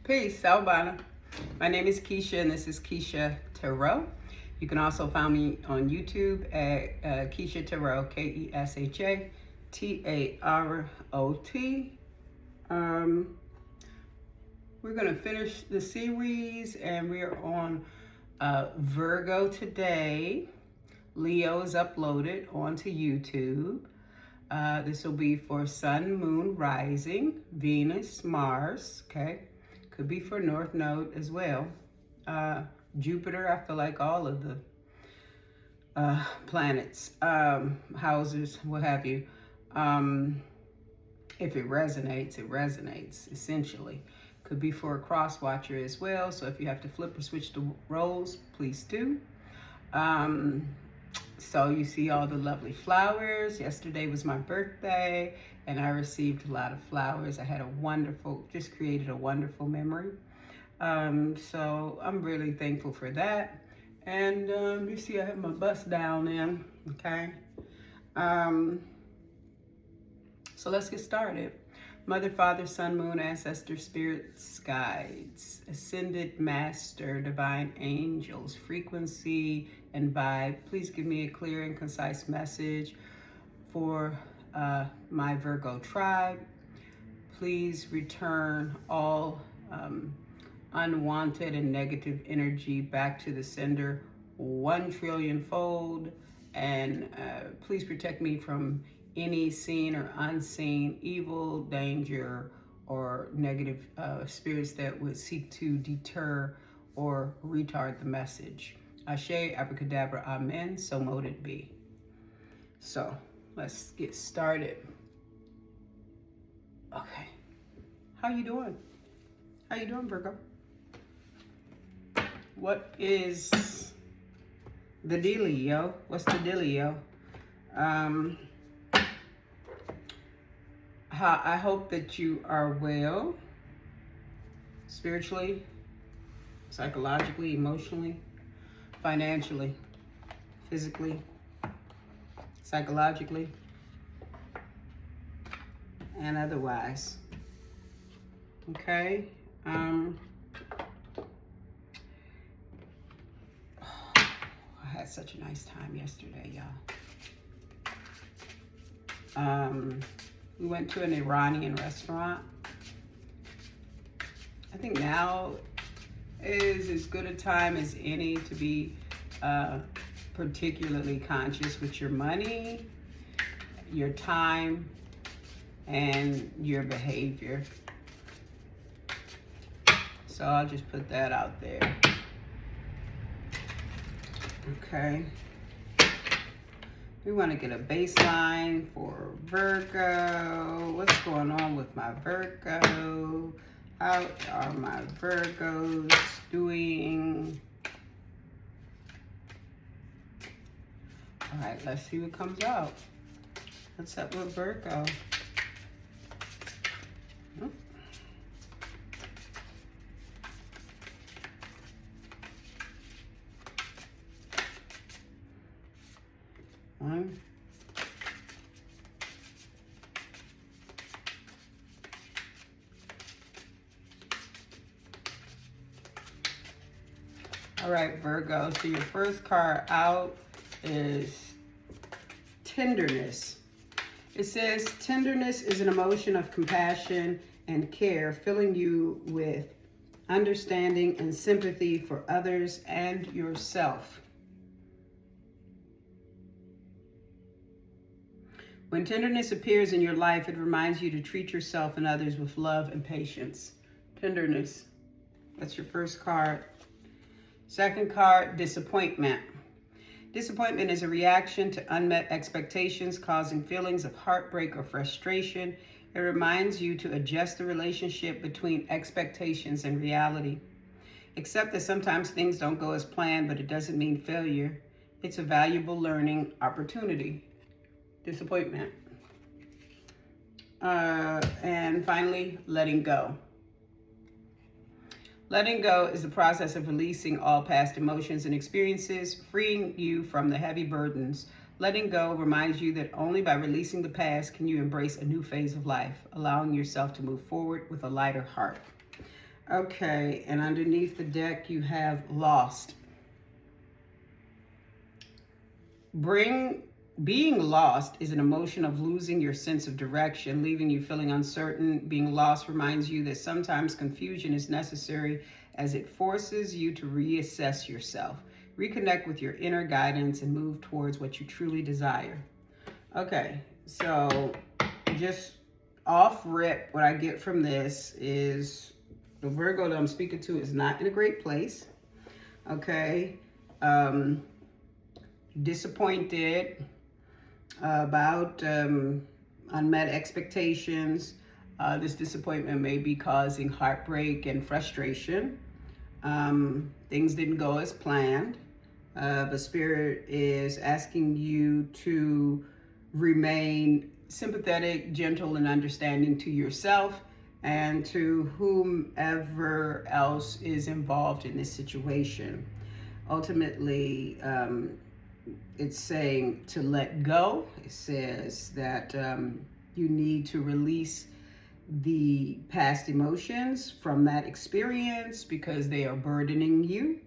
Peace, Salbana. My name is Keisha, and this is Keisha Tarot. You can also find me on YouTube at Keisha Tarot, KESHA TAROT. We're going to finish the series, and we are on Virgo today. Leo is uploaded onto YouTube. This will be for Sun, Moon, Rising, Venus, Mars, okay? Could be for North Node as well. Jupiter, I feel like all of the planets, houses, what have you. If it resonates, essentially. Could be for a cross watcher as well. So if you have to flip or switch the roles, please do. So you see all the lovely flowers. Yesterday was my birthday, and I received a lot of flowers. I had just created a wonderful memory. So I'm really thankful for that. And you see I have my bust down in, okay? So let's get started. Mother, Father, Sun, Moon, Ancestors, Spirits, Guides, Ascended Master, Divine Angels, Frequency, and Vibe. Please give me a clear and concise message for my Virgo tribe. Please return all unwanted and negative energy back to the sender 1 trillion fold. And please protect me from any seen or unseen evil, danger, or negative spirits that would seek to deter or retard the message. Ashe, abracadabra, amen, so mote it be. So, let's get started. Okay. How you doing? How you doing, Virgo? What is the dealio? What's the dealio? I hope that you are well, spiritually, psychologically, emotionally, financially, physically, psychologically, and otherwise. Okay. I had such a nice time yesterday, y'all. We went to an Iranian restaurant. I think now is as good a time as any to be particularly conscious with your money, your time, and your behavior. So I'll just put that out there. Okay. We want to get a baseline for Virgo. What's going on with my Virgo? How are my Virgos doing? All right, let's see what comes out. What's up with Virgo? One. All right, Virgo. So your first card out is tenderness. It says tenderness is an emotion of compassion and care, filling you with understanding and sympathy for others and yourself. When tenderness appears in your life, it reminds you to treat yourself and others with love and patience. Tenderness. That's your first card. Second card, disappointment. Disappointment is a reaction to unmet expectations, causing feelings of heartbreak or frustration. It reminds you to adjust the relationship between expectations and reality. Accept that sometimes things don't go as planned, but it doesn't mean failure. It's a valuable learning opportunity. Disappointment. And finally, letting go. Letting go is the process of releasing all past emotions and experiences, freeing you from the heavy burdens. Letting go reminds you that only by releasing the past can you embrace a new phase of life, allowing yourself to move forward with a lighter heart. Okay, and underneath the deck you have lost. Being lost is an emotion of losing your sense of direction, leaving you feeling uncertain. Being lost reminds you that sometimes confusion is necessary as it forces you to reassess yourself, reconnect with your inner guidance, and move towards what you truly desire. Okay, so just off rip, what I get from this is the Virgo that I'm speaking to is not in a great place. Okay. Disappointed about unmet expectations. This disappointment may be causing heartbreak and frustration. Things didn't go as planned. But Spirit is asking you to remain sympathetic, gentle, and understanding to yourself and to whomever else is involved in this situation. Ultimately, it's saying to let go. It says that you need to release the past emotions from that experience because they are burdening you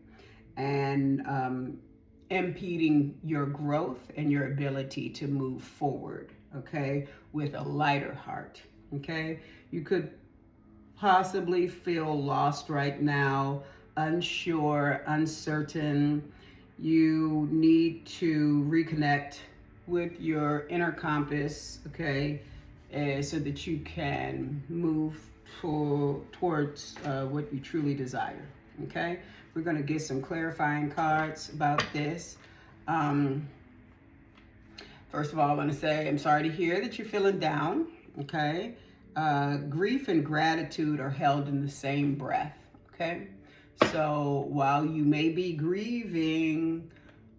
and impeding your growth and your ability to move forward, okay, with a lighter heart, okay? You could possibly feel lost right now, unsure, uncertain. You need to reconnect with your inner compass, okay, so that you can move towards what you truly desire, okay? We're going to get some clarifying cards about this. First of all, I want to say I'm sorry to hear that you're feeling down, okay? Grief and gratitude are held in the same breath, okay? So while you may be grieving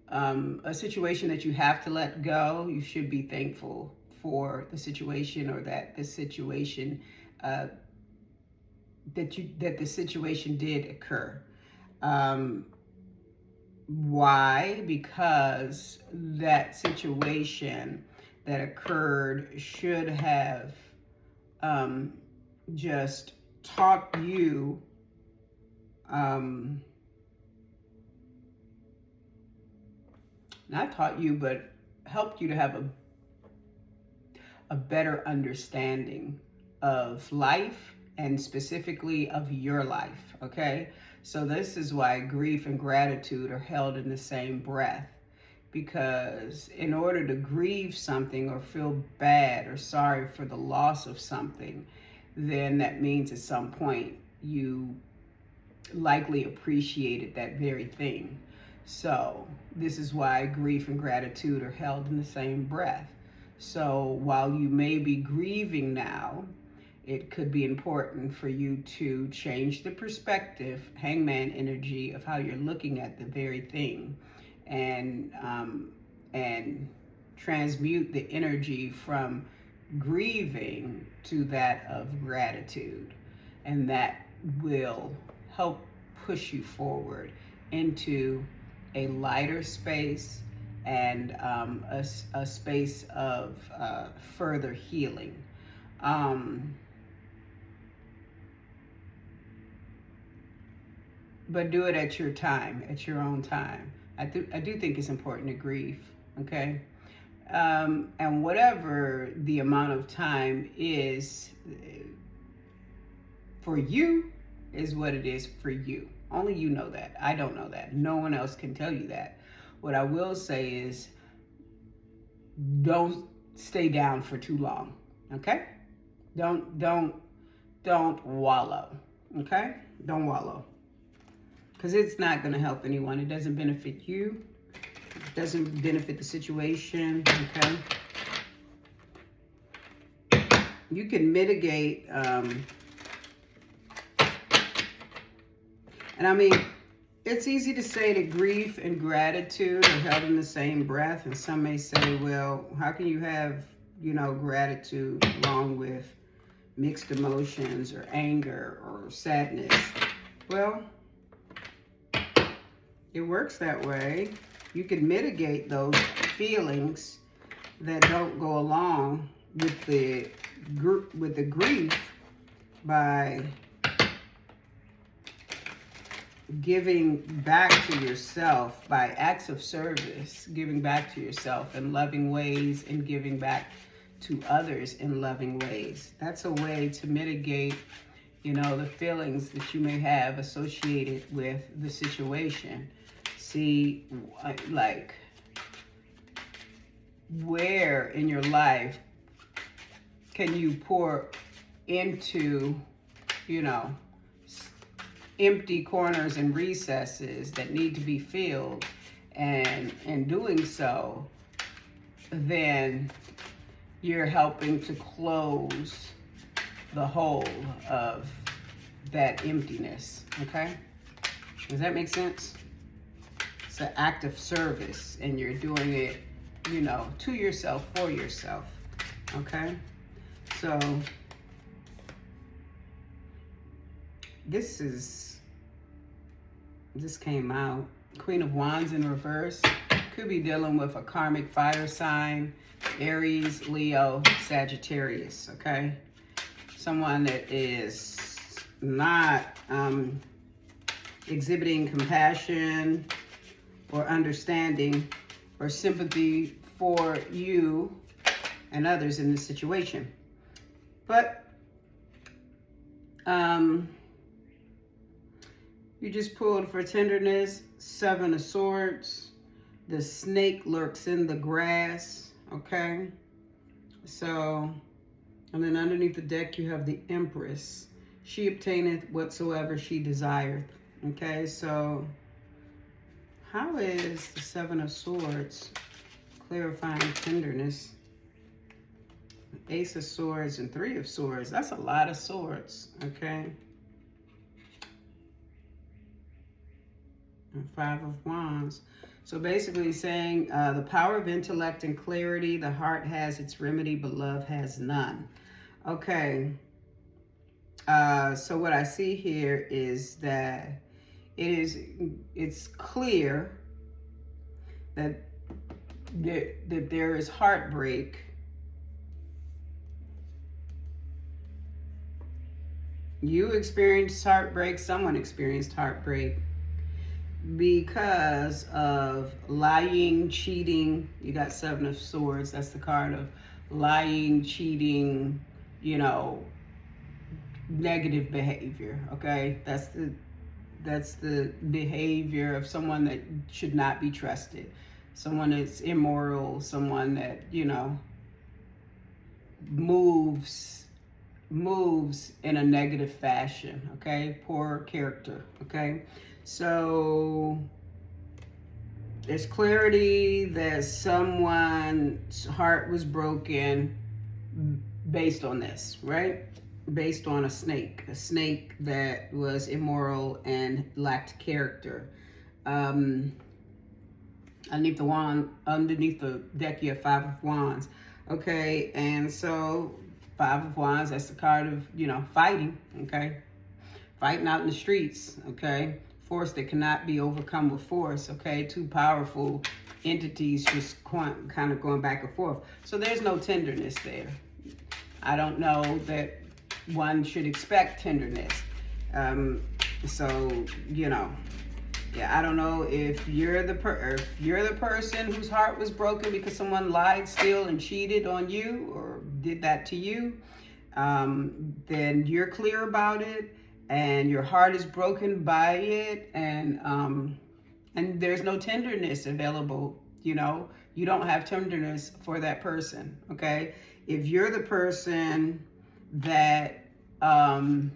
a situation that you have to let go, you should be thankful for the situation, or that the situation that the situation did occur. Why? Because that situation that occurred should have just taught you not taught you, but helped you to have a better understanding of life and specifically of your life, okay? So this is why grief and gratitude are held in the same breath, because in order to grieve something or feel bad or sorry for the loss of something, then that means at some point you likely appreciated that very thing. So this is why grief and gratitude are held in the same breath. So while you may be grieving now, it could be important for you to change the perspective, hangman energy, of how you're looking at the very thing, and transmute the energy from grieving to that of gratitude. And that will help push you forward into a lighter space and a space of further healing. But do it at your time, at your own time. I do think it's important to grieve, okay? And whatever the amount of time is for you is what it is for you. Only you know that. I don't know that. No one else can tell you that. What I will say is, don't stay down for too long, okay? Don't wallow, okay? Don't wallow. Because it's not going to help anyone. It doesn't benefit you. It doesn't benefit the situation, okay? You can mitigate, and I mean, it's easy to say that grief and gratitude are held in the same breath. And some may say, well, how can you have, gratitude along with mixed emotions or anger or sadness? Well, it works that way. You can mitigate those feelings that don't go along with the grief by giving back to yourself by acts of service, giving back to yourself in loving ways and giving back to others in loving ways. That's a way to mitigate, you know, the feelings that you may have associated with the situation. See, like, where in your life can you pour into, you know, empty corners and recesses that need to be filled, and in doing so, then you're helping to close the hole of that emptiness, okay? Does that make sense? It's an act of service, and you're doing it, you know, to yourself, for yourself, okay? So this came out. Queen of Wands in reverse. Could be dealing with a karmic fire sign, Aries, Leo, Sagittarius, okay? Someone that is not exhibiting compassion or understanding or sympathy for you and others in this situation. But you just pulled for tenderness, 7 of Swords. The snake lurks in the grass, okay? So, and then underneath the deck you have the Empress. She obtaineth whatsoever she desireth, okay? So, how is the 7 of Swords clarifying tenderness? Ace of Swords and 3 of Swords. That's a lot of swords, okay? And 5 of Wands. So basically saying the power of intellect and clarity, the heart has its remedy, but love has none. Okay. So what I see here is that it's clear that there is heartbreak. You experienced heartbreak, someone experienced heartbreak because of lying, cheating. You got 7 of Swords. That's the card of lying, cheating, you know, negative behavior, okay? That's the behavior of someone that should not be trusted. Someone that's immoral, someone that, you know, moves in a negative fashion, okay? Poor character, okay? So there's clarity that someone's heart was broken based on this, right? Based on a snake that was immoral and lacked character. Underneath the deck you have 5 of Wands, okay? And so 5 of Wands, that's the card of, you know, fighting, okay? Fighting out in the streets, okay? Force that cannot be overcome with force, okay? 2 powerful entities just kind of going back and forth. So there's no tenderness there. I don't know that one should expect tenderness. So, you know, yeah, I don't know if you're the person whose heart was broken because someone lied, stole, and cheated on you or did that to you. Then you're clear about it, and your heart is broken by it, and there's no tenderness available. You know, you don't have tenderness for that person. Okay, if you're the person that on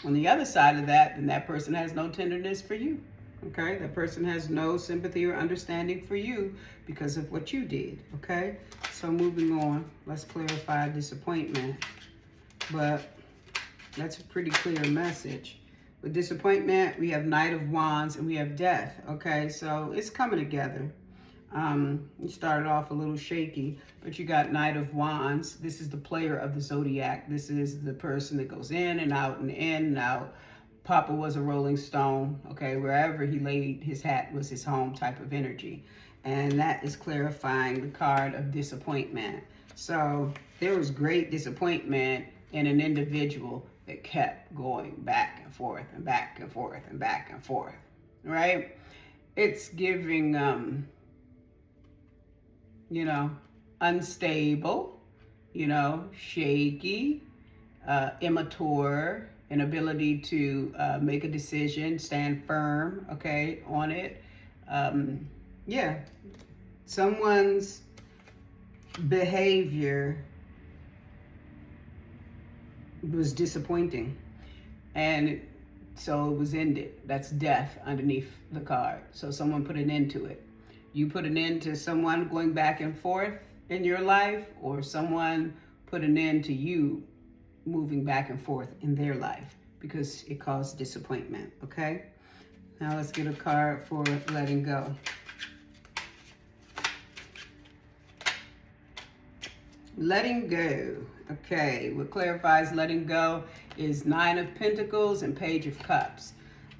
the other side of that, then that person has no tenderness for you. Okay, that person has no sympathy or understanding for you because of what you did. Okay, so moving on, let's clarify disappointment. But that's a pretty clear message. With disappointment, we have Knight of Wands and we have Death. Okay, so it's coming together. You started off a little shaky, but you got Knight of Wands. This is the player of the zodiac. This is the person that goes in and out and in and out. Papa was a rolling stone, okay? Wherever he laid his hat was his home type of energy. And that is clarifying the card of disappointment. So there was great disappointment in an individual that kept going back and forth and back and forth and back and forth, right? It's giving, you know, unstable, you know, shaky, immature, inability to make a decision, stand firm, okay, on it. Yeah, someone's behavior was disappointing, and so it was ended. That's death underneath the card. So someone put an end to it. You put an end to someone going back and forth in your life, or someone put an end to you moving back and forth in their life because it caused disappointment, okay? Now let's get a card for letting go. Letting go. Okay, what clarifies letting go is Nine of Pentacles and Page of Cups.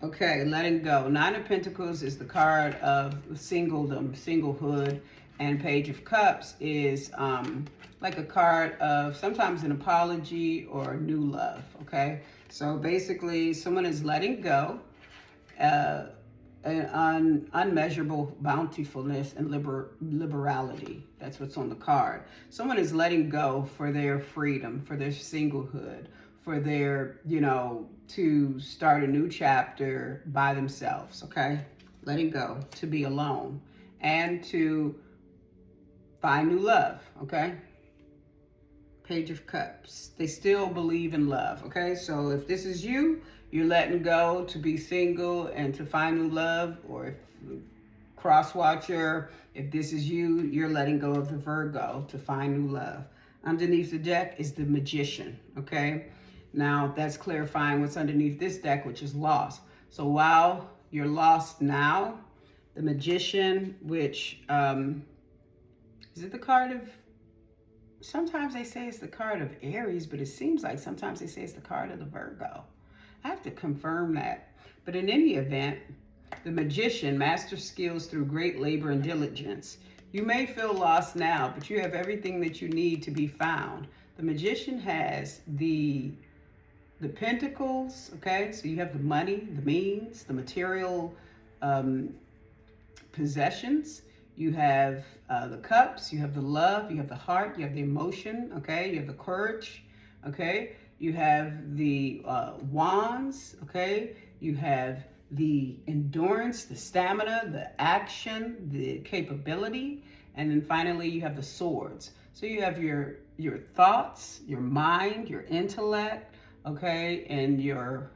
Okay, letting go. Nine of Pentacles is the card of singledom, singlehood, and Page of Cups is like a card of sometimes an apology or new love, okay? So basically, someone is letting go an unmeasurable bountifulness and liberality. That's what's on the card. Someone is letting go for their freedom, for their singlehood, for their, you know, to start a new chapter by themselves, okay? Letting go, to be alone, and to find new love, okay? Page of Cups. They still believe in love, okay? So if this is you, you're letting go to be single and to find new love, or if cross-watcher, if this is you, you're letting go of the Virgo to find new love. Underneath the deck is the Magician, okay? Now, that's clarifying what's underneath this deck, which is lost. So while you're lost now, the Magician, which, is it the card of, sometimes they say it's the card of Aries, but it seems like sometimes they say it's the card of the Virgo. I have to confirm that. But in any event, the Magician masters skills through great labor and diligence. You may feel lost now, but you have everything that you need to be found. The Magician has the Pentacles, okay? So you have the money, the means, the material possessions. You have the Cups, you have the love, you have the heart, you have the emotion, okay? You have the courage, okay? You have the Wands, okay? You have the endurance, the stamina, the action, the capability, and then finally you have the Swords. So you have your thoughts, your mind, your intellect, okay, and your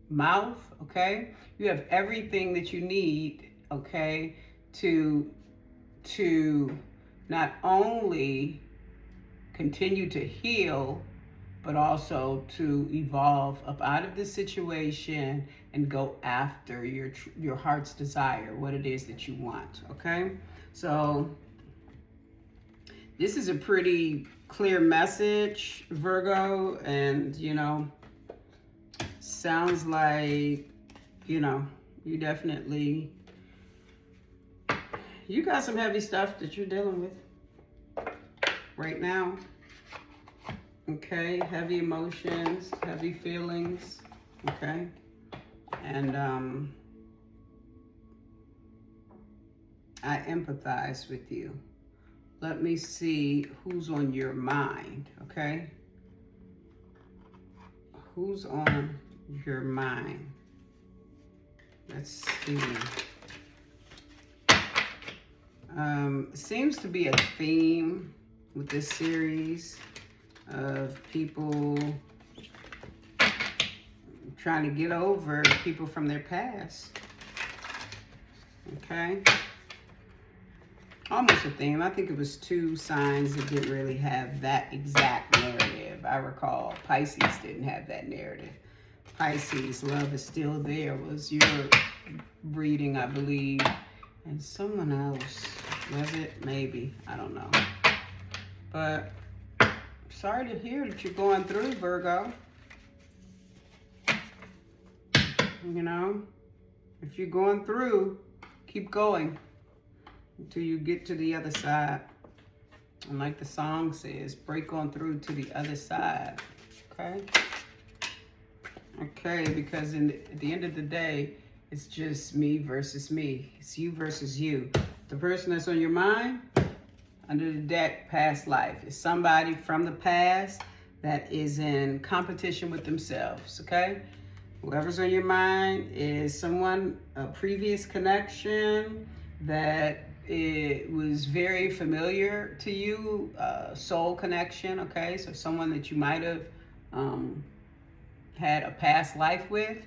mouth, okay? You have everything that you need, okay, to not only continue to heal, but also to evolve up out of this situation and go after your heart's desire, what it is that you want, okay? So this is a pretty clear message, Virgo, and, you know, sounds like, you know, you definitely, you got some heavy stuff that you're dealing with right now. Okay, heavy emotions, heavy feelings, okay? And I empathize with you. Let me see who's on your mind, okay? Who's on your mind? Let's see. Seems to be a theme with this series of people trying to get over people from their past. Okay? Almost a theme. I think it was two signs that didn't really have that exact narrative. I recall Pisces didn't have that narrative. Pisces, love is still there, was your reading, I believe. And someone else, was it? Maybe. I don't know. But sorry to hear that you're going through, Virgo. You know, if you're going through, keep going until you get to the other side. And like the song says, break on through to the other side. Okay? Okay, because at the end of the day, it's just me versus me. It's you versus you. The person that's on your mind, under the deck, past life, is somebody from the past that is in competition with themselves, okay? Whoever's on your mind is someone, a previous connection that it was very familiar to you, soul connection, okay? So someone that you might have had a past life with,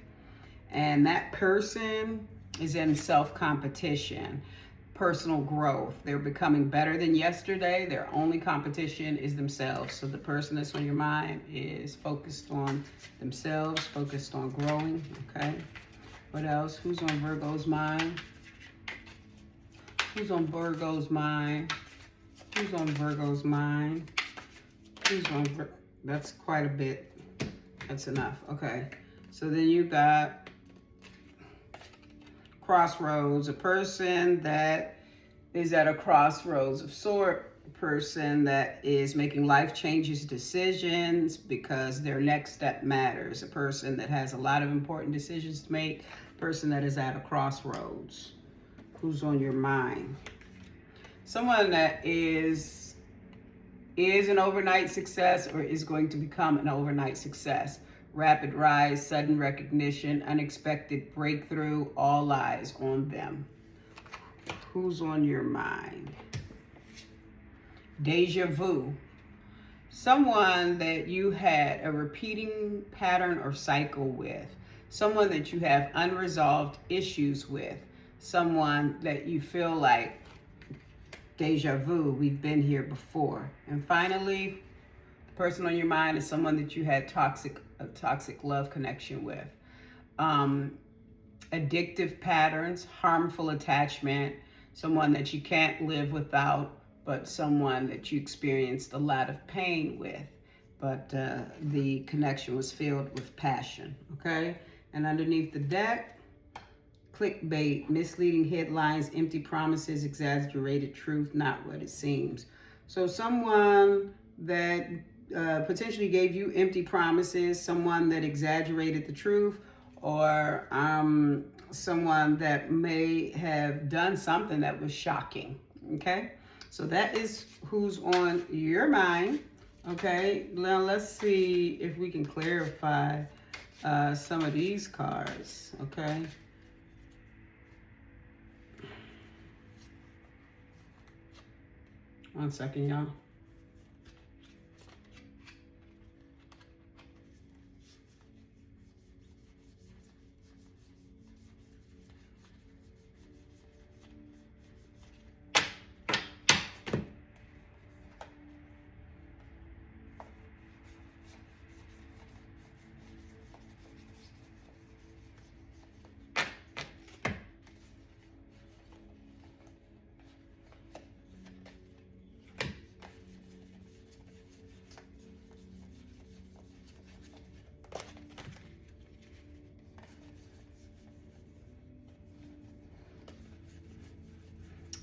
and that person is in self-competition, personal growth. They're becoming better than yesterday. Their only competition is themselves. So the person that's on your mind is focused on themselves, focused on growing, okay? What else? Who's on Virgo's mind? Who's on Virgo's mind? Who's on Virgo's mind? Who's on That's quite a bit. That's enough. Okay. So then you got crossroads, a person that is at a crossroads of sort, a person that is making life changes, decisions because their next step matters, a person that has a lot of important decisions to make, a person that is at a crossroads. Who's on your mind? Someone that is an overnight success or is going to become an overnight success. Rapid rise, sudden recognition, unexpected breakthrough, all eyes on them. Who's on your mind? Deja vu. Someone that you had a repeating pattern or cycle with. Someone that you have unresolved issues with. Someone that you feel like, deja vu, we've been here before. And finally, the person on your mind is someone that you had a toxic love connection with. Addictive patterns, harmful attachment, someone that you can't live without, but someone that you experienced a lot of pain with. But the connection was filled with passion, okay? And underneath the deck, clickbait, misleading headlines, empty promises, exaggerated truth, not what it seems. So someone that potentially gave you empty promises, someone that exaggerated the truth, or someone that may have done something that was shocking, okay? So that is who's on your mind, okay? Now let's see if we can clarify some of these cards, okay? One second, y'all.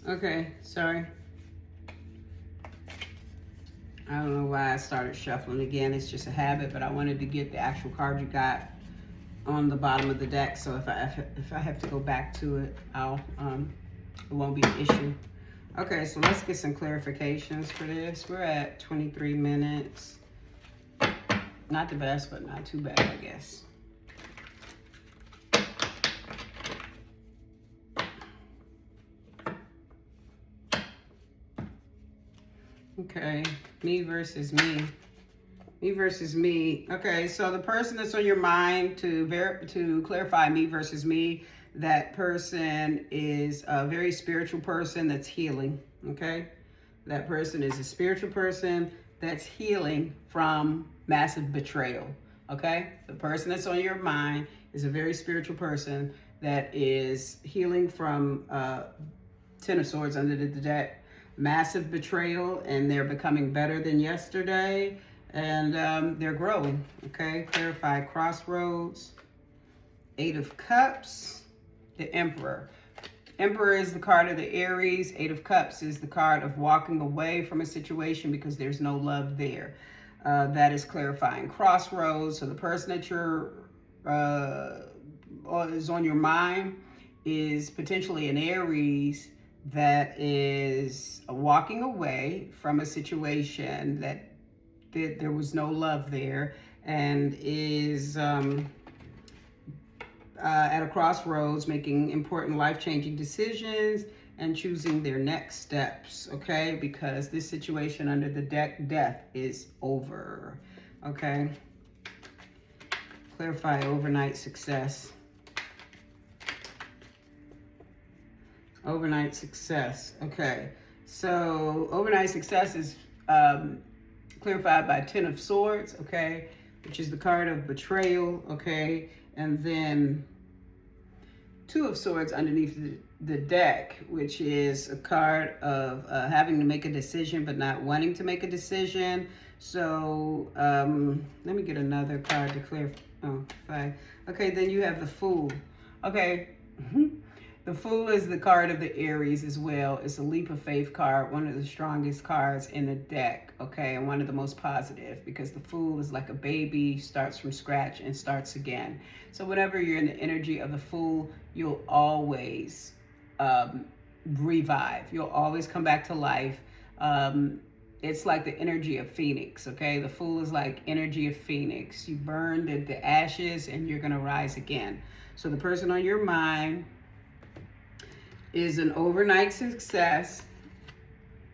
Okay, sorry. I don't know why I started shuffling again. It's just a habit, but I wanted to get the actual card you got on the bottom of the deck. So if I have to go back to it, it won't be an issue. Okay, so let's get some clarifications for this. We're at 23 minutes. Not the best, but not too bad, I guess. Okay, me versus me. Me versus me. Okay, so the person that's on your mind, to clarify me versus me, that person is a very spiritual person that's healing, okay? That person is a spiritual person that's healing from massive betrayal, okay? The person that's on your mind is a very spiritual person that is healing from Ten of Swords under the deck. Massive betrayal, and they're becoming better than yesterday, and they're growing, okay? Clarify crossroads, Eight of Cups, the Emperor. Emperor is the card of the Aries. Eight of Cups is the card of walking away from a situation because there's no love there. That is clarifying crossroads. So the person that you're or is on your mind is potentially an Aries that is walking away from a situation that there was no love there, and is at a crossroads, making important life-changing decisions and choosing their next steps, okay? Because this situation under the deck, death, is over, okay? Clarify overnight success. Overnight success, okay. So overnight success is clarified by 10 of Swords, okay, which is the card of betrayal, okay, and then 2 of Swords underneath the deck, which is a card of having to make a decision but not wanting to make a decision. So let me get another card to clarify. Okay, then you have the Fool. Okay. The Fool is the card of the Aries as well. It's a leap of faith card, one of the strongest cards in the deck, okay, and one of the most positive, because the Fool is like a baby, starts from scratch and starts again. So whenever you're in the energy of the Fool, you'll always revive. You'll always come back to life. It's like the energy of Phoenix, okay? The Fool is like energy of Phoenix. You burn the ashes and you're going to rise again. So the person on your mind is an overnight success,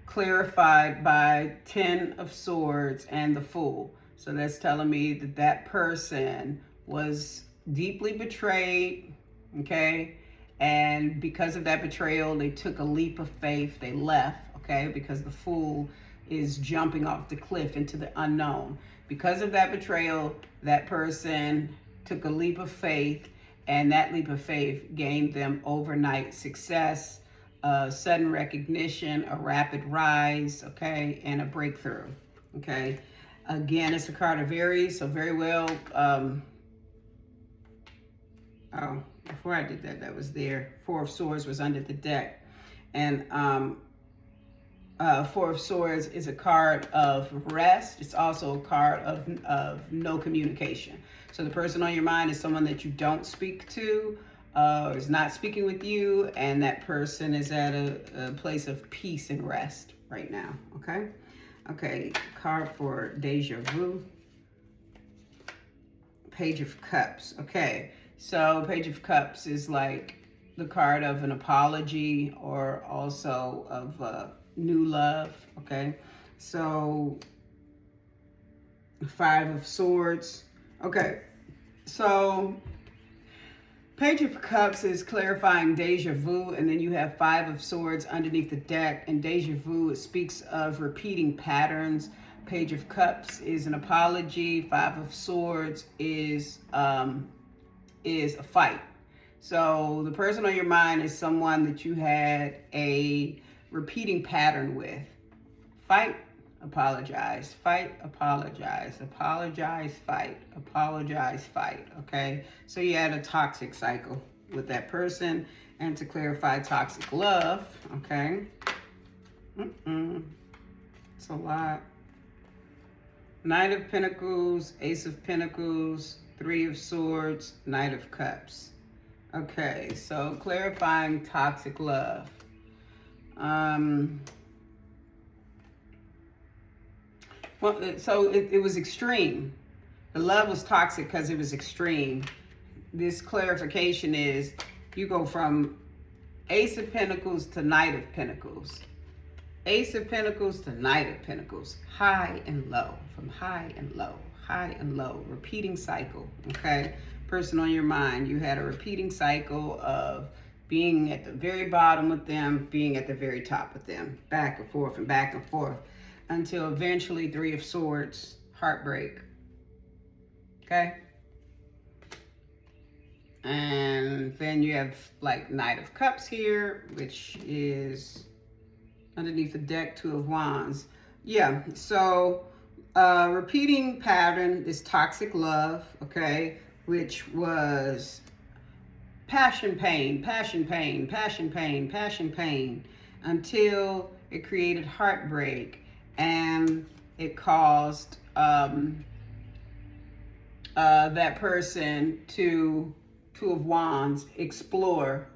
clarified by 10 of Swords and the Fool. So that's telling me that that person was deeply betrayed, okay? And because of that betrayal, they took a leap of faith. They left, okay? Because the Fool is jumping off the cliff into the unknown. Because of that betrayal, that person took a leap of faith, and that leap of faith gained them overnight success, sudden recognition, a rapid rise, okay, and a breakthrough, okay? Again, it's a card of Aries, so very well. Oh, before I did that, that was there. 4 of Swords was under the deck. And 4 of Swords is a card of rest. It's also a card of no communication. So the person on your mind is someone that you don't speak to, is not speaking with you, and that person is at a place of peace and rest right now, okay? Okay, card for Deja Vu. Page of Cups, okay. So Page of Cups is like the card of an apology, or also of new love, okay? So 5 of Swords. Okay, so Page of Cups is clarifying Deja Vu, and then you have 5 of Swords underneath the deck. And Deja Vu, it speaks of repeating patterns. Page of Cups is an apology. 5 of Swords is a fight. So the person on your mind is someone that you had a repeating pattern with. Fight, apologize, fight, apologize, apologize, fight, apologize, fight, okay? So you had a toxic cycle with that person. And to clarify toxic love, okay? It's a lot. Knight of Pentacles, Ace of Pentacles, 3 of Swords, Knight of Cups. Okay, so clarifying toxic love. Well, so it was extreme. The love was toxic because it was extreme. This clarification is you go from Ace of Pentacles to Knight of Pentacles. Ace of Pentacles to Knight of Pentacles. High and low, from high and low, high and low. Repeating cycle, okay? Person on your mind, you had a repeating cycle of being at the very bottom with them, being at the very top with them, back and forth and back and forth, until eventually 3 of Swords, heartbreak, okay? And then you have like Knight of Cups here, which is underneath the deck, 2 of Wands. Yeah, so repeating pattern is toxic love, okay? Which was passion, pain, passion, pain, passion, pain, passion, pain, until it created heartbreak, and it caused that person to Two of Wands, explore,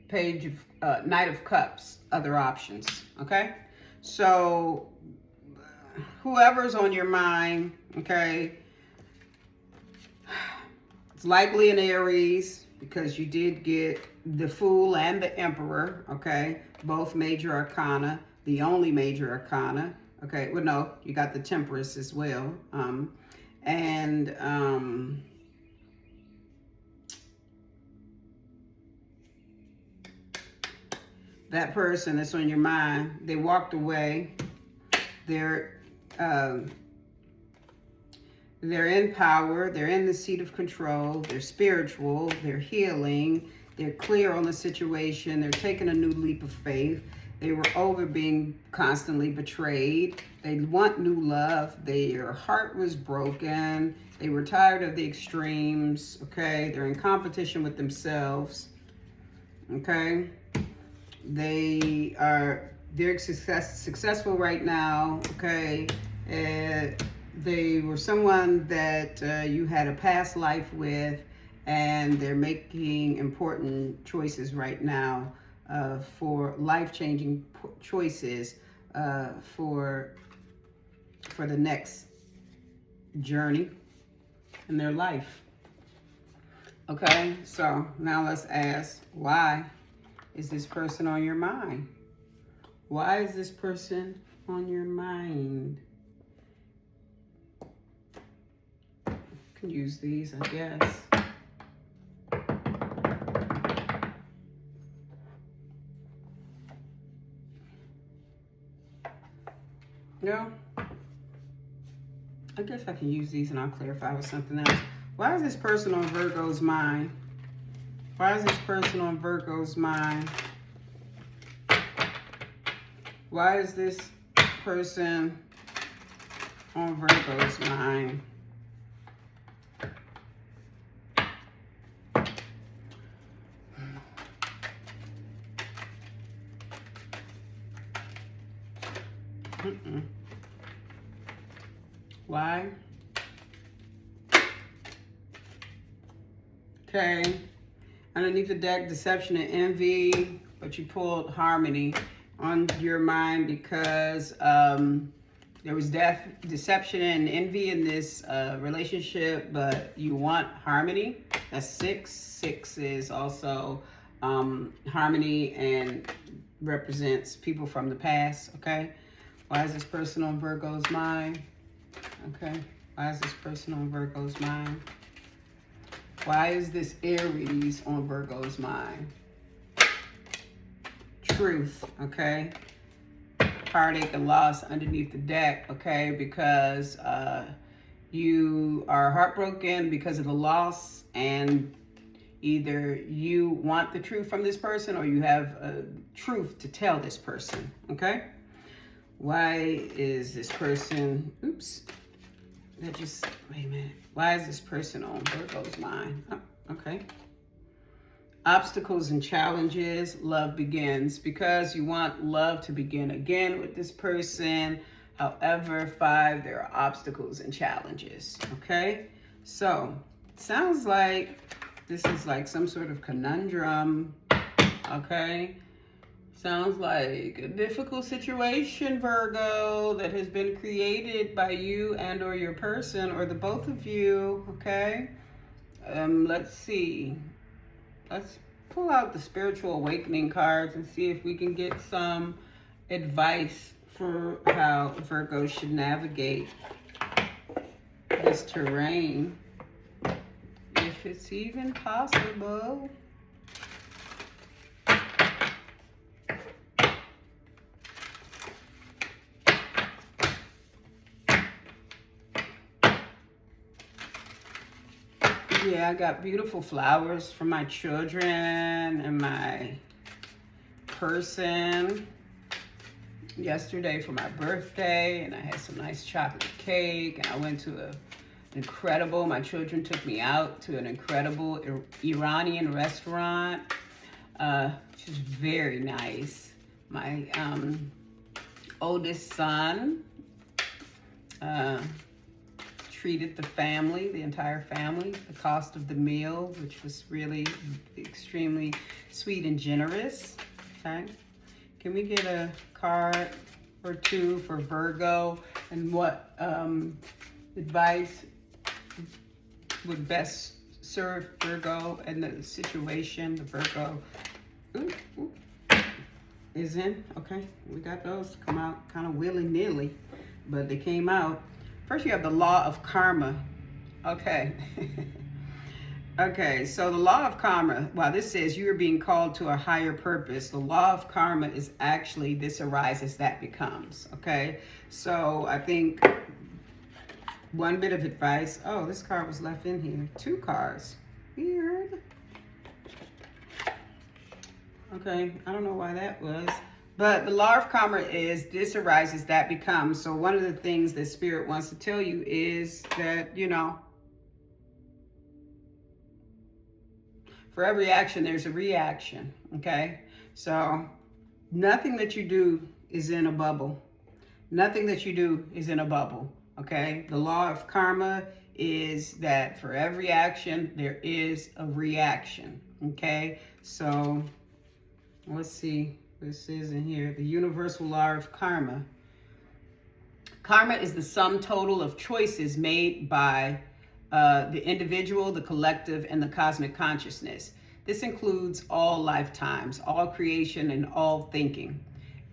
Page of Knight of Cups, other options, okay? So whoever's on your mind, okay, it's likely an Aries because you did get the Fool and the Emperor, okay? Both major arcana, the only major arcana, okay? Well, no, you got the Temperance as well. That person that's on your mind, they walked away. They're in power. They're in the seat of control. They're spiritual. They're healing. They're clear on the situation. They're taking a new leap of faith. They were over being constantly betrayed. They want new love. Their heart was broken. They were tired of the extremes, okay? They're in competition with themselves, okay? They're successful right now, okay? They were someone that you had a past life with, and they're making important choices right now for life-changing choices for the next journey in their life. Okay, so now let's ask, why is this person on your mind? Why is this person on your mind? You can use these, I guess. No, I guess I can use these and I'll clarify with something else. Why is this person on Virgo's mind? Why is this person on Virgo's mind? Why is this person on Virgo's mind? Why? Okay. Underneath the deck, deception and envy, but you pulled harmony on your mind because there was deception and envy in this relationship, but you want harmony. That's 6. 6 is also harmony and represents people from the past, okay? Why is this person on Virgo's mind? Okay, why is this person on Virgo's mind? Why is this Aries on Virgo's mind? Truth, okay? Heartache and loss underneath the deck, okay? Because you are heartbroken because of the loss, and either you want the truth from this person or you have a truth to tell this person, okay? Why is this person, oops, wait a minute. Why is this person on Virgo's mind? Oh, okay. Obstacles and challenges, love begins. Because you want love to begin again with this person. However, 5, there are obstacles and challenges, okay? So, sounds like this is like some sort of conundrum, okay? Sounds like a difficult situation, Virgo, that has been created by you and or your person or the both of you, okay? Let's see. Let's pull out the spiritual awakening cards and see if we can get some advice for how Virgo should navigate this terrain, if it's even possible. Yeah, I got beautiful flowers for my children and my person yesterday for my birthday, and I had some nice chocolate cake, and I went to my children took me out to an incredible Iranian restaurant, which is very nice. My treated the family, the entire family, the cost of the meal, which was really extremely sweet and generous. Okay. Can we get a card or two for Virgo, and what advice would best serve Virgo and the situation the Virgo is in? Okay, we got those come out kind of willy-nilly, but they came out. First, you have the law of karma. Okay. Okay, so the law of karma, wow, this says you are being called to a higher purpose. The law of karma is actually this arises, that becomes. Okay, so I think one bit of advice. Oh, this card was left in here. 2 cards. Weird. Okay, I don't know why that was. But the law of karma is this arises, that becomes. So one of the things that Spirit wants to tell you is that, you know, for every action, there's a reaction, okay? So nothing that you do is in a bubble. Nothing that you do is in a bubble, okay? The law of karma is that for every action, there is a reaction, okay? So let's see, this is in here, the universal law of karma. Karma is the sum total of choices made by the individual, the collective, and the cosmic consciousness. This includes all lifetimes, all creation, and all thinking.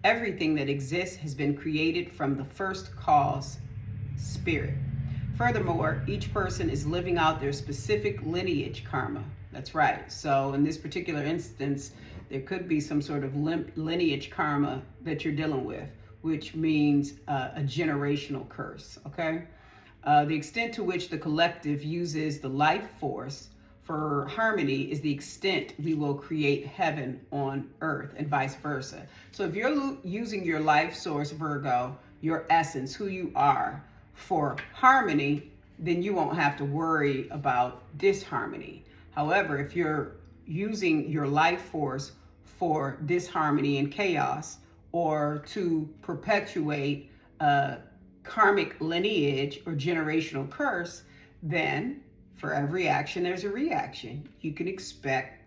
Everything that exists has been created from the first cause, Spirit. Furthermore, each person is living out their specific lineage karma. That's right. So in this particular instance, there could be some sort of lineage karma that you're dealing with, which means a generational curse, okay? The extent to which the collective uses the life force for harmony is the extent we will create heaven on earth, and vice versa. So if you're using your life source, Virgo, your essence, who you are, for harmony, then you won't have to worry about disharmony. However, if you're using your life force for disharmony and chaos, or to perpetuate karmic lineage or generational curse, then for every action there's a reaction. You can expect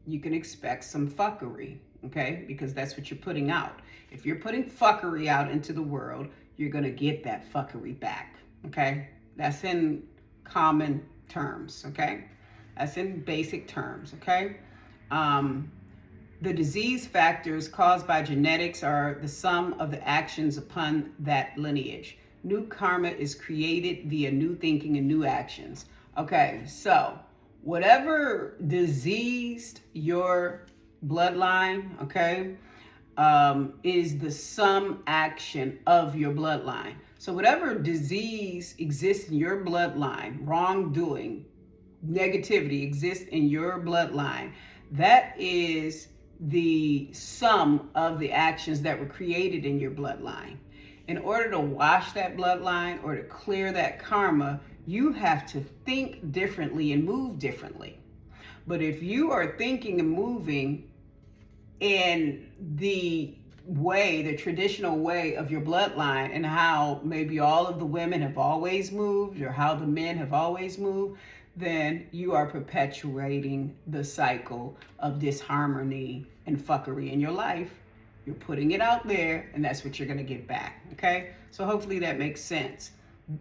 some fuckery, okay? Because that's what you're putting out. If you're putting fuckery out into the world, you're gonna get that fuckery back, okay? That's in common terms, okay? That's in basic terms, okay? The disease factors caused by genetics are the sum of the actions upon that lineage. New karma is created via new thinking and new actions. Okay, so whatever diseased your bloodline, okay, is the sum action of your bloodline. So whatever disease exists in your bloodline, wrongdoing, negativity exists in your bloodline, that is the sum of the actions that were created in your bloodline. In order to wash that bloodline or to clear that karma, you have to think differently and move differently. But if you are thinking and moving in the way, the traditional way of your bloodline, and how maybe all of the women have always moved or how the men have always moved, then you are perpetuating the cycle of disharmony and fuckery in your life. You're putting it out there, and that's what you're going to get back, okay? So hopefully that makes sense.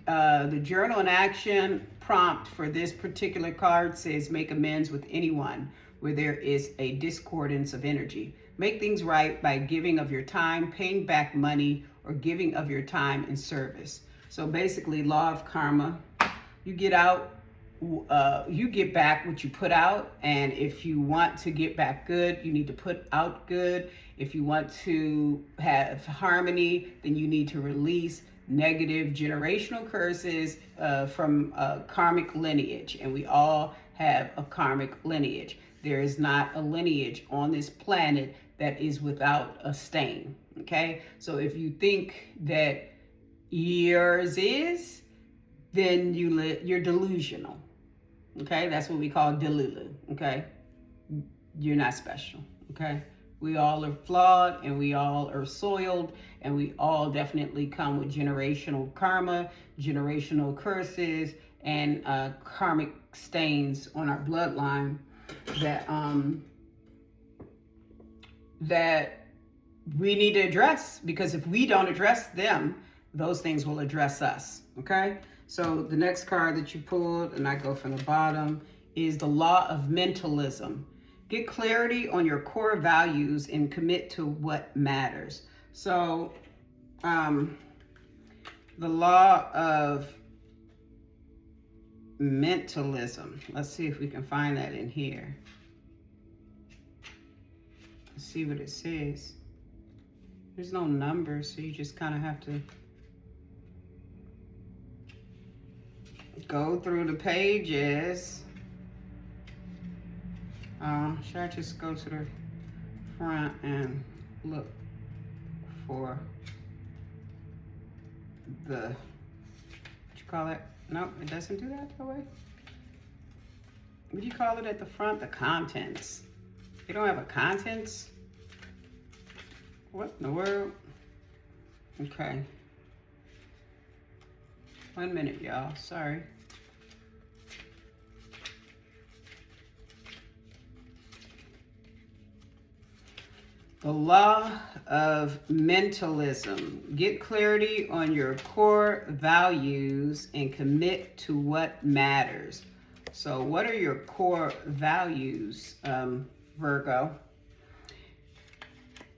The journal and action prompt for this particular card says, make amends with anyone where there is a discordance of energy. Make things right by giving of your time, paying back money, or giving of your time in service. So basically, law of karma, you get out, you get back what you put out, and if you want to get back good, you need to put out good. If you want to have harmony, then you need to release negative generational curses from karmic lineage, and we all have a karmic lineage. There is not a lineage on this planet that is without a stain, okay? So if you think that yours is, then you're delusional. Okay, that's what we call delulu, okay? You're not special, okay? We all are flawed, and we all are soiled, and we all definitely come with generational karma, generational curses, and karmic stains on our bloodline that we need to address, because if we don't address them, those things will address us. Okay, so the next card that you pulled, and I go from the bottom, is the law of mentalism. Get clarity on your core values and commit to what matters. So the law of mentalism, let's see if we can find that in here. Let's see what it says. There's no numbers, so you just kind of have to go through the pages. Should I just go to the front and look for the, what you call it? Nope, it doesn't do that way. What do you call it at the front? The contents. You don't have a contents? What in the world? Okay. 1 minute, y'all. Sorry. The law of mentalism. Get clarity on your core values and commit to what matters. So what are your core values, Virgo?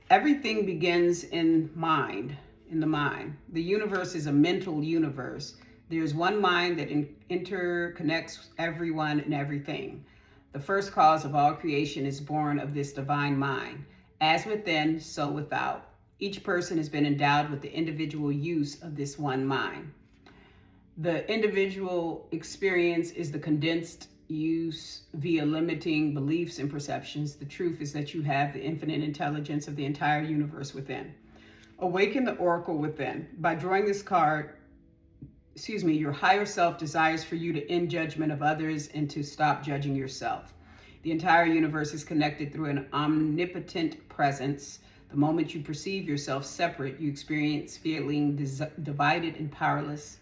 Everything begins in mind, in the mind. The universe is a mental universe. There's one mind that interconnects everyone and everything. The first cause of all creation is born of this divine mind. As within, so without. Each person has been endowed with the individual use of this one mind. The individual experience is the condensed use via limiting beliefs and perceptions. The truth is that you have the infinite intelligence of the entire universe within. Awaken the oracle within. By drawing this card, your higher self desires for you to end judgment of others and to stop judging yourself. The entire universe is connected through an omnipotent presence. The moment you perceive yourself separate, you experience feeling divided and powerless.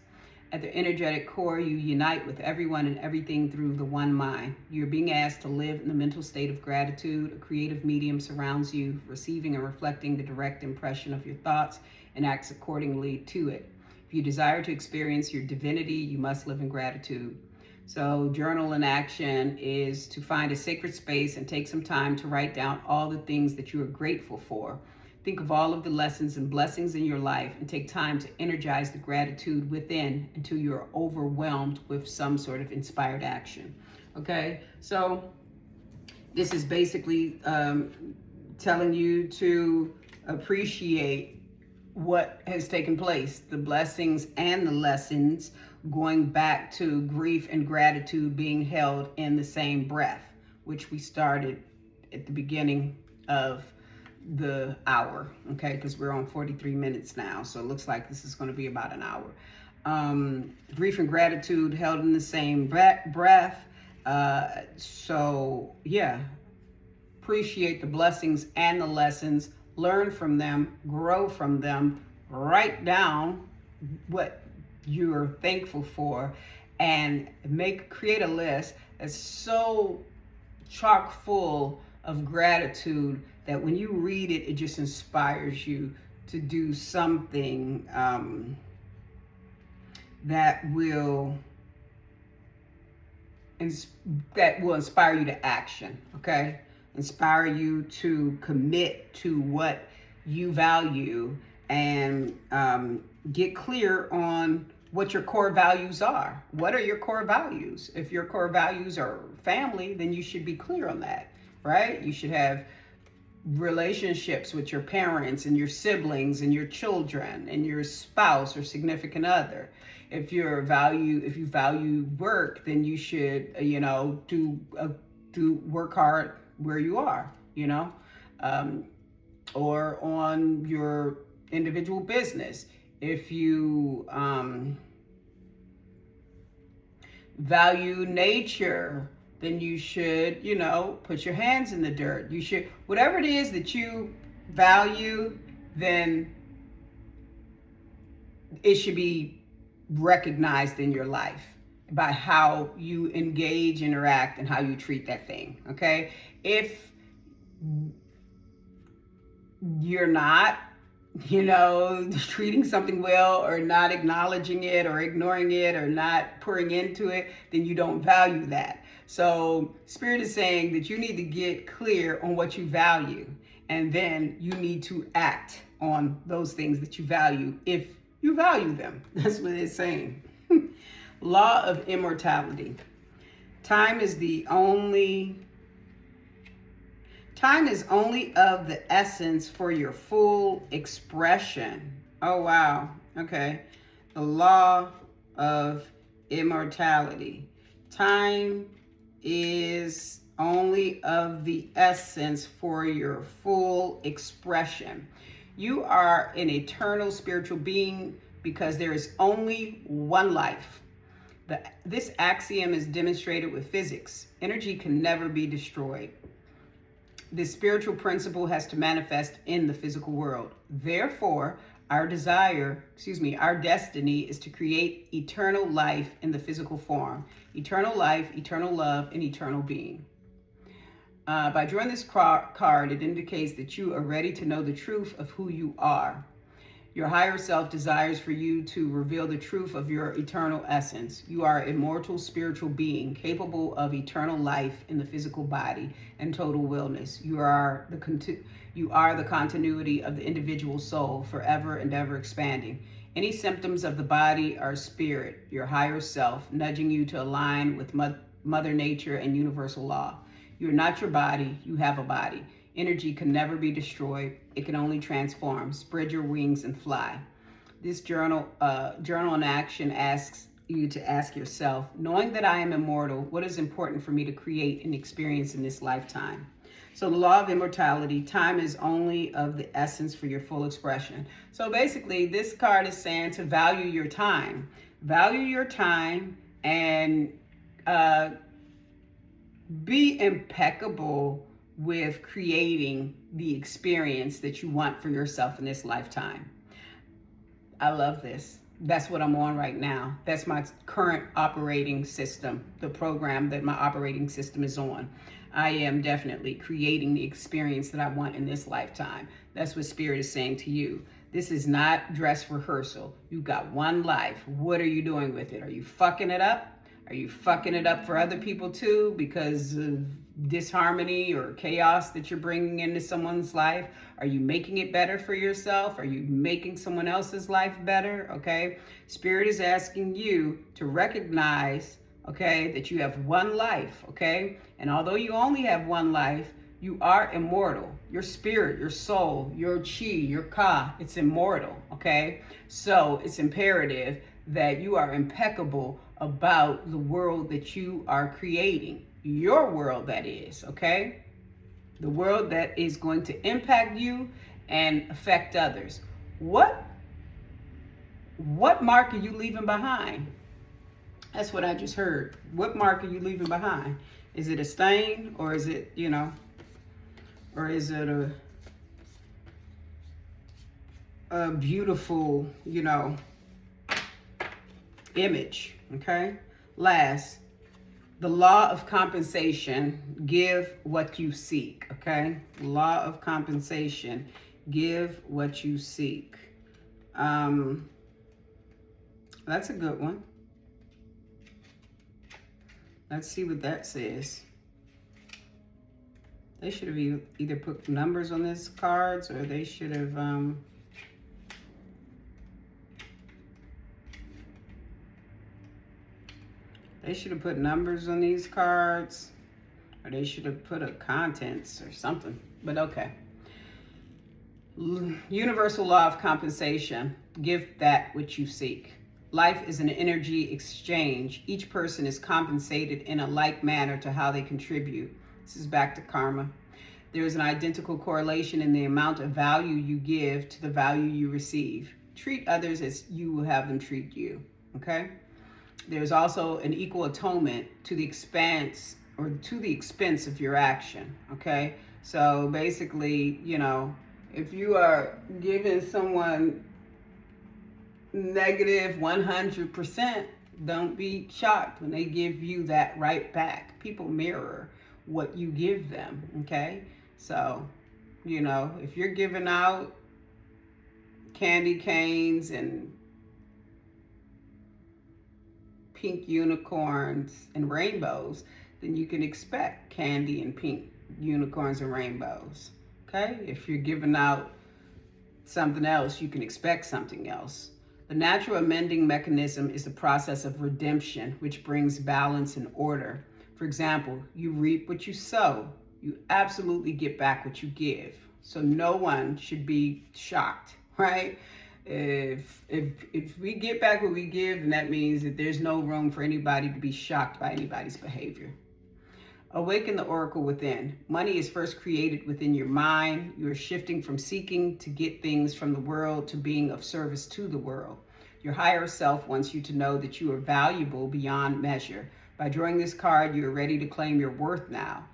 At the energetic core, you unite with everyone and everything through the one mind. You're being asked to live in a mental state of gratitude. A creative medium surrounds you, receiving and reflecting the direct impression of your thoughts and acts accordingly to it. If you desire to experience your divinity, you must live in gratitude. So journal in action is to find a sacred space and take some time to write down all the things that you are grateful for. Think of all of the lessons and blessings in your life and take time to energize the gratitude within until you're overwhelmed with some sort of inspired action. Okay, so this is basically telling you to appreciate what has taken place, the blessings and the lessons, going back to grief and gratitude being held in the same breath, which we started at the beginning of the hour, okay, because we're on 43 minutes now, so it looks like this is going to be about an hour. Grief and gratitude held in the same breath. So yeah, appreciate the blessings and the lessons, learn from them, grow from them, write down what you're thankful for, and create a list that's so chock full of gratitude that when you read it, it just inspires you to do something that will inspire you to action, okay? Inspire you to commit to what you value and get clear on what your core values are. What are your core values? If your core values are family, then you should be clear on that, right? You should have relationships with your parents and your siblings and your children and your spouse or significant other. If you value work, then you should, do work hard where you are, or on your individual business. If you value nature, then you should, you know, put your hands in the dirt. You should, whatever it is that you value, then it should be recognized in your life by how you engage, interact, and how you treat that thing, okay? If you're not, you know, treating something well, or not acknowledging it, or ignoring it, or not pouring into it, then you don't value that. So Spirit is saying that you need to get clear on what you value, and then you need to act on those things that you value if you value them. That's what it's saying. Law of immortality. Time is only of the essence for your full expression. Oh, wow. Okay. The law of immortality. Time is only of the essence for your full expression. You are an eternal spiritual being because there is only one life. This axiom is demonstrated with physics. Energy can never be destroyed. This spiritual principle has to manifest in the physical world. Therefore, our destiny is to create eternal life in the physical form. Eternal life, eternal love, and eternal being. By drawing this card, it indicates that you are ready to know the truth of who you are. Your higher self desires for you to reveal the truth of your eternal essence. You are an immortal spiritual being capable of eternal life in the physical body and total wellness. You are the continuity of the individual soul, forever and ever expanding. Any symptoms of the body are spirit, your higher self, nudging you to align with Mother Nature and universal law. You are not your body, you have a body. Energy can never be destroyed. It can only transform. Spread your wings and fly. This journal in action asks you to ask yourself, knowing that I am immortal, what is important for me to create and experience in this lifetime? So the law of immortality, time is only of the essence for your full expression. So basically, this card is saying to value your time. Value your time and be impeccable with creating the experience that you want for yourself in this lifetime. I love this. That's what I'm on right now. That's my current operating system, the program that my operating system is on. I am definitely creating the experience that I want in this lifetime. That's what Spirit is saying to you. This is not dress rehearsal. You got one life. What are you doing with it? Are you fucking it up? Are you fucking it up for other people too because of disharmony or chaos that you're bringing into someone's life? Are you making it better for yourself? Are you making someone else's life better? Okay. Spirit is asking you to recognize, okay, that you have one life. Okay. And although you only have one life, you are immortal. Your spirit, your soul, your chi, your ka, it's immortal. Okay. So it's imperative that you are impeccable about the world that you are creating. Your world, that is, okay? The world that is going to impact you and affect others. What mark are you leaving behind? That's what I just heard. What mark are you leaving behind? Is it a stain, or is it, you know, or is it a beautiful, you know, image? Okay. Last, the law of compensation, give what you seek. Okay. Law of compensation, give what you seek. That's a good one. Let's see what that says. They should have either put numbers on these cards, or they should have put numbers on these cards, or they should have put a contents or something, but okay. Universal law of compensation, give that which you seek. Life is an energy exchange. Each person is compensated in a like manner to how they contribute. This is back to karma. There is an identical correlation in the amount of value you give to the value you receive. Treat others as you will have them treat you, okay? There's also an equal atonement to the expanse or to the expense of your action, okay? So basically, you know, if you are giving someone negative 100%, don't be shocked when they give you that right back. People mirror what you give them, okay? So, you know, if you're giving out candy canes and pink unicorns and rainbows, then you can expect candy and pink unicorns and rainbows, okay? If you're giving out something else, you can expect something else. The natural amending mechanism is the process of redemption, which brings balance and order. For example, you reap what you sow. You absolutely get back what you give. So no one should be shocked, right? If we get back what we give, then that means that there's no room for anybody to be shocked by anybody's behavior. Awaken the oracle within. Money is first created within your mind. You are shifting from seeking to get things from the world to being of service to the world. Your higher self wants you to know that you are valuable beyond measure. By drawing this card, you are ready to claim your worth now.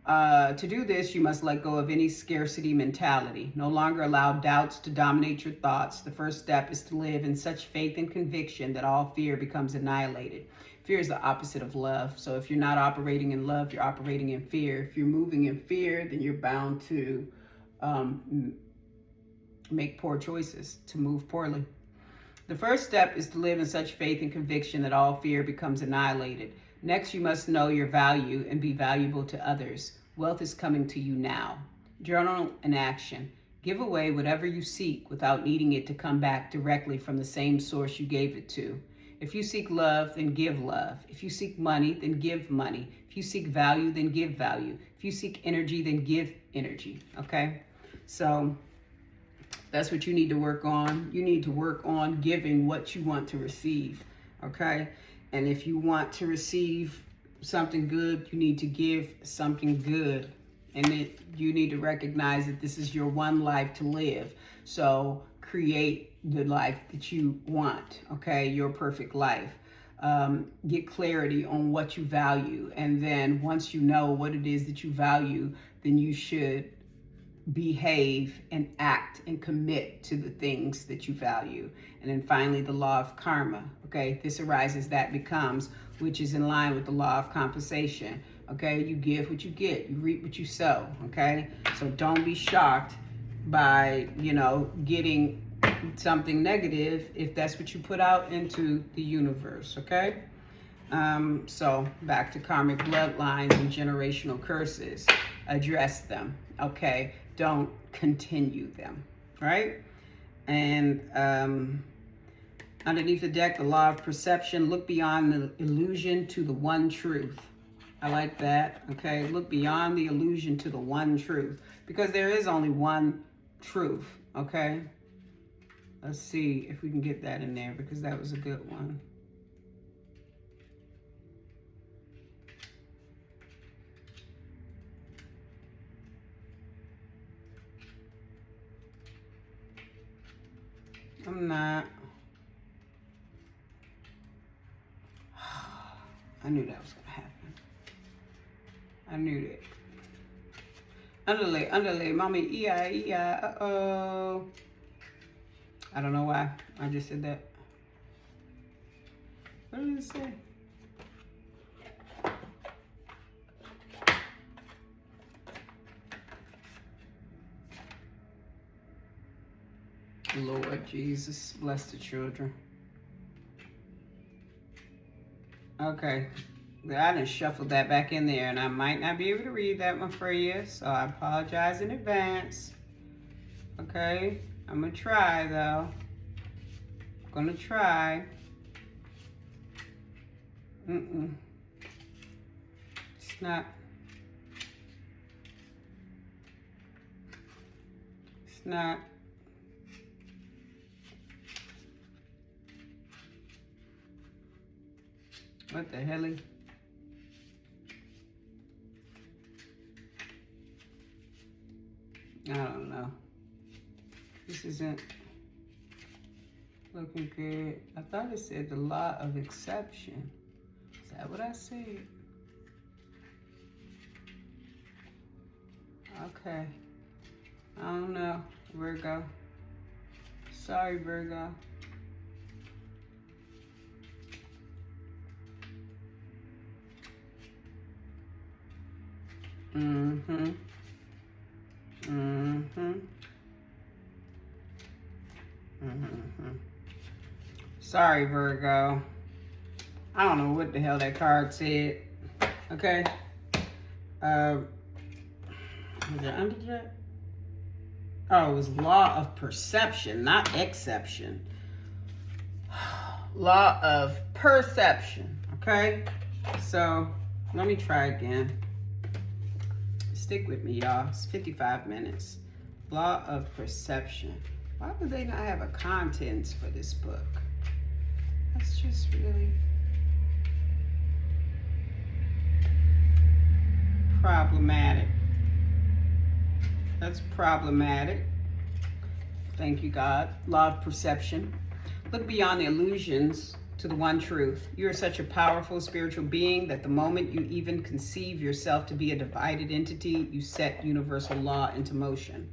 To do this, you must let go of any scarcity mentality. No longer allow doubts to dominate your thoughts. The first step is to live in such faith and conviction that all fear becomes annihilated. Fear is the opposite of love. So if you're not operating in love, you're operating in fear. If you're moving in fear, then you're bound to make poor choices, to move poorly. The first step is to live in such faith and conviction that all fear becomes annihilated. Next, you must know your value and be valuable to others. Wealth is coming to you now. Journal and action. Give away whatever you seek without needing it to come back directly from the same source you gave it to. If you seek love, then give love. If you seek money, then give money. If you seek value, then give value. If you seek energy, then give energy, okay? So that's what you need to work on. You need to work on giving what you want to receive, okay? And if you want to receive something good, you need to give something good. And you need to recognize that this is your one life to live. So create the life that you want, okay? Your perfect life. Get clarity on what you value. And then once you know what it is that you value, then you should behave and act and commit to the things that you value. And then finally, the law of karma, okay? This arises, that becomes, which is in line with the law of compensation, okay? You give what you get, you reap what you sow, okay? So don't be shocked by, you know, getting something negative if that's what you put out into the universe, okay? So back to karmic bloodlines and generational curses. Address them, okay? Don't continue them, right? And underneath the deck, the law of perception. Look beyond the illusion to the one truth. I like that, okay? Look beyond the illusion to the one truth, because there is only one truth, okay? Let's see if we can get that in there, because that was a good one. I'm not. I knew that was going to happen. I knew that. Underlay, mommy, uh-oh. I don't know why. I just said that. What did it say? Lord Jesus, bless the children. Okay. I done shuffled that back in there, and I might not be able to read that one for you, so I apologize in advance. Okay? I'm gonna try, though. I'm gonna try. It's not. It's not. What the hell? I don't know. This isn't looking good. I thought it said the law of exception. Is that what I said? Okay. I don't know, Virgo. Sorry, Virgo. Mm-hmm. Mm-hmm. Mm-hmm. Sorry, Virgo. I don't know what the hell that card said. Okay. Was it underjet? Oh, it was law of perception, not exception. Law of perception. Okay. So let me try again. Stick with me, y'all. It's 55 minutes. Law of perception. Why would they not have a contents for this book? That's just really problematic. That's problematic. Thank you, God. Law of perception. Look beyond the illusions to the one truth. You are such a powerful spiritual being that the moment you even conceive yourself to be a divided entity, you set universal law into motion.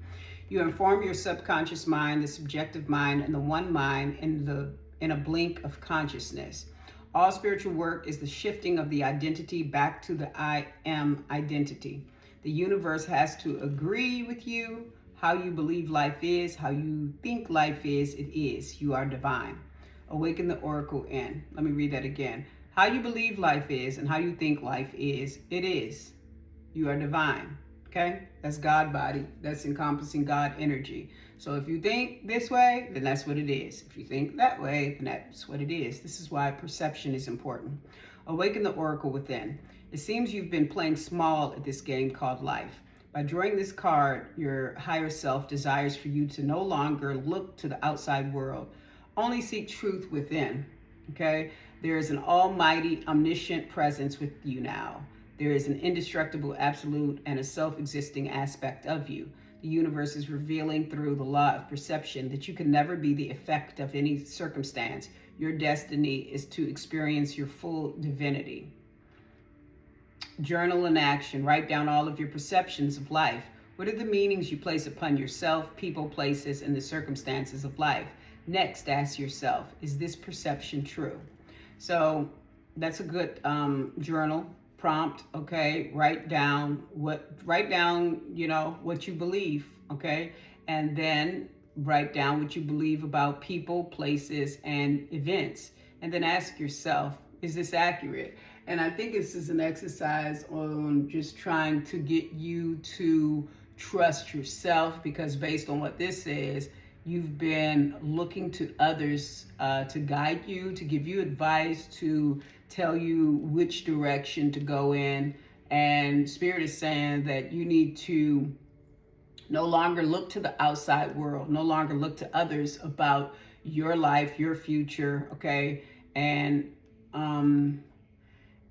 You inform your subconscious mind, the subjective mind, and the one mind in a blink of consciousness. All spiritual work is the shifting of the identity back to the I am identity. The universe has to agree with you. How you believe life is, how you think life is, it is. You are divine. Awaken the oracle in. Let me read that again. How you believe life is and how you think life is, it is. You are divine. Okay? That's God body. That's encompassing God energy. So if you think this way, then that's what it is. If you think that way, then that's what it is. This is why perception is important. Awaken the oracle within. It seems you've been playing small at this game called life. By drawing this card, your higher self desires for you to no longer look to the outside world. Only seek truth within, okay? There is an almighty, omniscient presence with you now. There is an indestructible absolute and a self-existing aspect of you. The universe is revealing through the law of perception that you can never be the effect of any circumstance. Your destiny is to experience your full divinity. Journal in action. Write down all of your perceptions of life. What are the meanings you place upon yourself, people, places, and the circumstances of life? Next, ask yourself, is this perception true? So that's a good journal prompt, okay? Write down, what you believe, okay? And then write down what you believe about people, places, and events. And then ask yourself, is this accurate? And I think this is an exercise on just trying to get you to trust yourself, because based on what this says, you've been looking to others to guide you, to give you advice, to tell you which direction to go in. And Spirit is saying that you need to no longer look to the outside world, no longer look to others about your life, your future, okay? And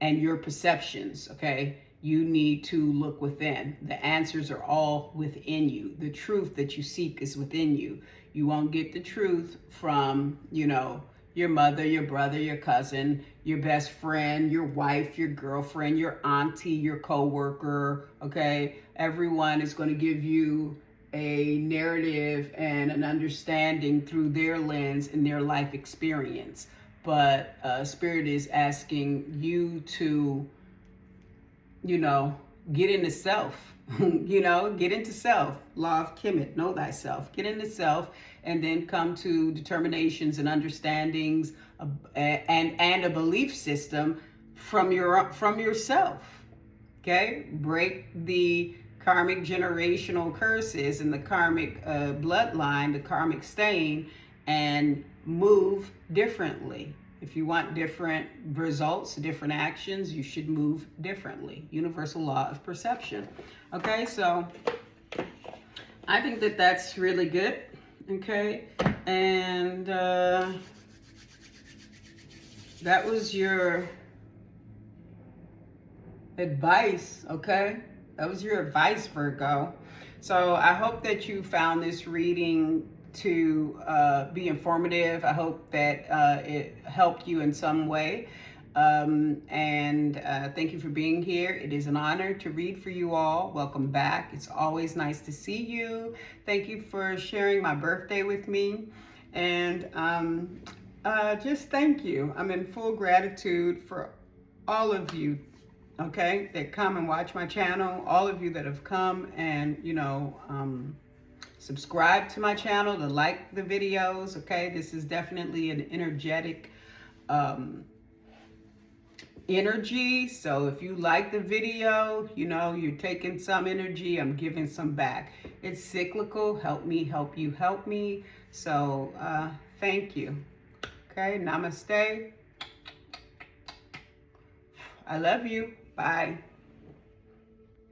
your perceptions, okay? You need to look within. The answers are all within you. The truth that you seek is within you. You won't get the truth from, your mother, your brother, your cousin, your best friend, your wife, your girlfriend, your auntie, your coworker, okay? Everyone is going to give you a narrative and an understanding through their lens and their life experience. But Spirit is asking you to, get into self, get into self. Law of Kemet, know thyself. Get into self and then come to determinations and understandings and a belief system from yourself, okay? Break the karmic generational curses and the karmic bloodline, the karmic stain, and move differently. If you want different results, different actions, you should move differently. Universal law of perception. Okay, so I think that that's really good. Okay, and that was your advice. Okay, that was your advice, Virgo. So I hope that you found this reading to be informative. I hope that it helped you in some way. Thank you for being here. It is an honor to read for you all. Welcome back. It's always nice to see you. Thank you for sharing my birthday with me. And just thank you. I'm in full gratitude for all of you, okay, that come and watch my channel. All of you that have come and, subscribe to my channel, to like the videos, okay? This is definitely an energetic energy. So if you like the video, you're taking some energy, I'm giving some back. It's cyclical. Help me, help you, help me. So thank you. Okay, namaste. I love you. Bye.